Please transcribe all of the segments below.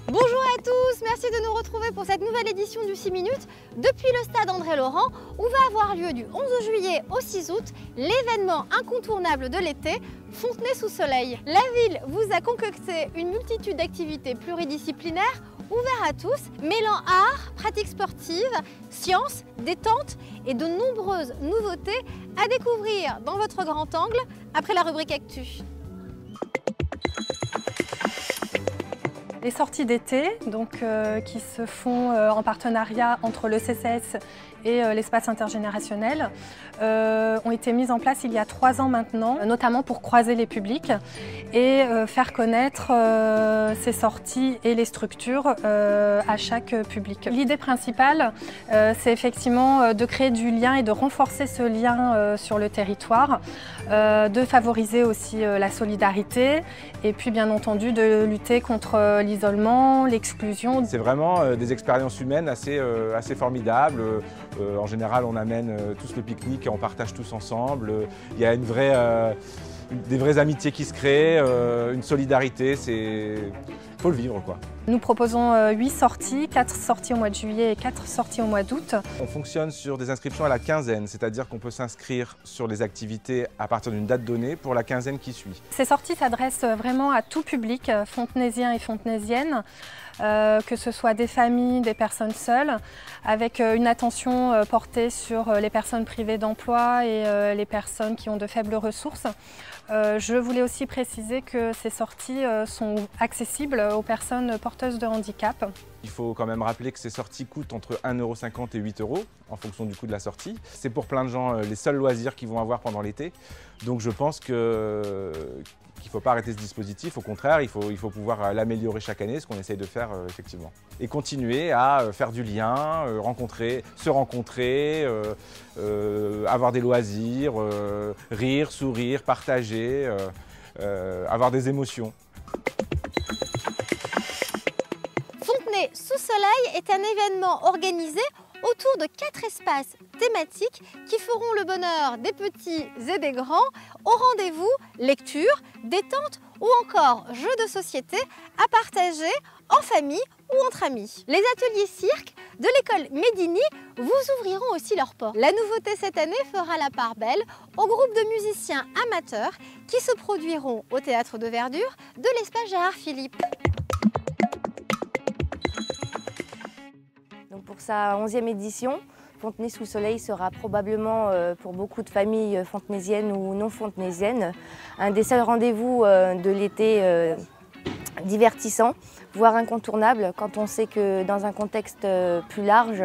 Bonjour à tous, merci de nous retrouver pour cette nouvelle édition du 6 minutes depuis le stade André-Laurent où va avoir lieu du 11 juillet au 6 août l'événement incontournable de l'été, Fontenay sous soleil. La ville vous a concocté une multitude d'activités pluridisciplinaires ouvertes à tous, mêlant art, pratiques sportives, sciences, détente et de nombreuses nouveautés à découvrir dans votre grand angle après la rubrique Actu. Les sorties d'été, qui se font en partenariat entre le CCS et l'espace intergénérationnel, ont été mises en place il y a 3 ans maintenant, notamment pour croiser les publics et faire connaître ces sorties et les structures à chaque public. L'idée principale, c'est effectivement de créer du lien et de renforcer ce lien sur le territoire, de favoriser aussi la solidarité et puis bien entendu de lutter contre l'isolement, l'exclusion. C'est vraiment des expériences humaines assez formidables. En général, on amène tous le pique-nique et on partage tous ensemble. Il y a des vraies amitiés qui se créent, une solidarité, il faut le vivre quoi. Nous proposons 8 sorties, 4 sorties au mois de juillet et 4 sorties au mois d'août. On fonctionne sur des inscriptions à la quinzaine, c'est-à-dire qu'on peut s'inscrire sur les activités à partir d'une date donnée pour la quinzaine qui suit. Ces sorties s'adressent vraiment à tout public, fontenaisien et fontenaisienne, que ce soit des familles, des personnes seules, avec une attention portée sur les personnes privées d'emploi et les personnes qui ont de faibles ressources. Je voulais aussi préciser que ces sorties sont accessibles aux personnes porteuses de handicap. Il faut quand même rappeler que ces sorties coûtent entre 1,50 € et 8 € en fonction du coût de la sortie. C'est pour plein de gens les seuls loisirs qu'ils vont avoir pendant l'été. Donc je pense qu'il ne faut pas arrêter ce dispositif, au contraire, il faut pouvoir l'améliorer chaque année, ce qu'on essaye de faire effectivement. Et continuer à faire du lien, se rencontrer, avoir des loisirs, rire, sourire, partager, avoir des émotions. Fontenay sous soleil est un événement organisé autour de 4 espaces thématiques qui feront le bonheur des petits et des grands. Au rendez-vous, lecture, détente ou encore jeux de société à partager en famille ou entre amis. Les ateliers cirque de l'école Médini vous ouvriront aussi leurs portes. La nouveauté cette année fera la part belle au groupe de musiciens amateurs qui se produiront au Théâtre de Verdure de l'espace Gérard Philippe. Donc pour sa 11e édition, Fontenay sous soleil sera probablement pour beaucoup de familles fontenaisiennes ou non fontenaisiennes un des seuls rendez-vous de l'été divertissant, voire incontournable quand on sait que dans un contexte plus large,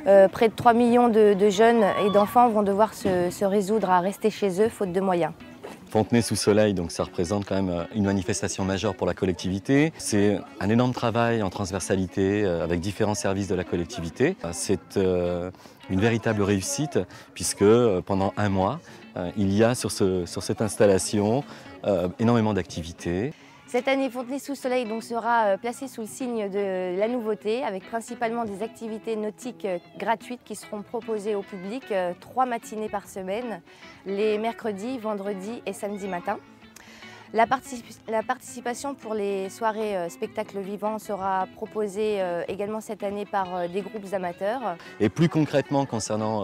près de 3 millions de jeunes et d'enfants vont devoir se résoudre à rester chez eux faute de moyens. Fontenay sous soleil, donc ça représente quand même une manifestation majeure pour la collectivité. C'est un énorme travail en transversalité avec différents services de la collectivité. C'est une véritable réussite puisque pendant 1 mois, il y a sur cette installation énormément d'activités. Cette année, Fontenay sous soleil donc, sera placée sous le signe de la nouveauté avec principalement des activités nautiques gratuites qui seront proposées au public 3 matinées par semaine, les mercredis, vendredis et samedis matins. La participation pour les soirées spectacles vivants sera proposée également cette année par des groupes amateurs. Et plus concrètement concernant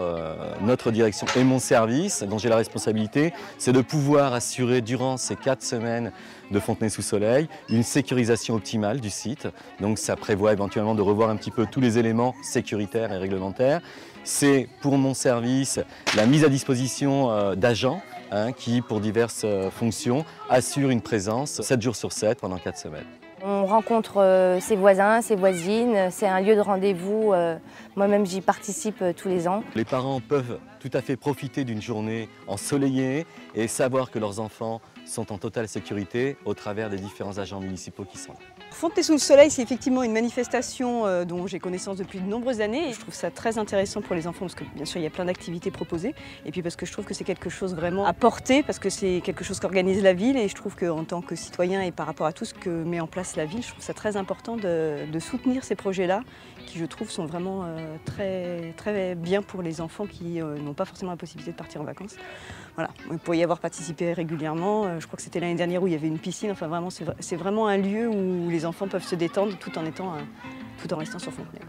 notre direction et mon service, dont j'ai la responsabilité, c'est de pouvoir assurer durant ces 4 semaines de Fontenay sous soleil une sécurisation optimale du site. Donc ça prévoit éventuellement de revoir un petit peu tous les éléments sécuritaires et réglementaires. C'est pour mon service la mise à disposition d'agents qui, pour diverses fonctions, assure une présence 7 jours sur 7 pendant 4 semaines. On rencontre ses voisins, ses voisines, c'est un lieu de rendez-vous. Moi-même, j'y participe tous les ans. Les parents peuvent tout à fait profiter d'une journée ensoleillée et savoir que leurs enfants sont en totale sécurité au travers des différents agents municipaux qui sont là. Fontenay sous le soleil, c'est effectivement une manifestation dont j'ai connaissance depuis de nombreuses années. Et je trouve ça très intéressant pour les enfants parce que bien sûr il y a plein d'activités proposées. Et puis parce que je trouve que c'est quelque chose vraiment à porter, parce que c'est quelque chose qu'organise la ville. Et je trouve qu'en tant que citoyen et par rapport à tout ce que met en place la ville, je trouve ça très important de soutenir ces projets-là qui je trouve sont vraiment très bien pour les enfants qui n'ont n'ont pas forcément la possibilité de partir en vacances. Voilà, pour y avoir participé régulièrement, je crois que c'était l'année dernière où il y avait une piscine. Enfin vraiment, c'est vraiment un lieu où les enfants peuvent se détendre tout en restant sur Fontenay.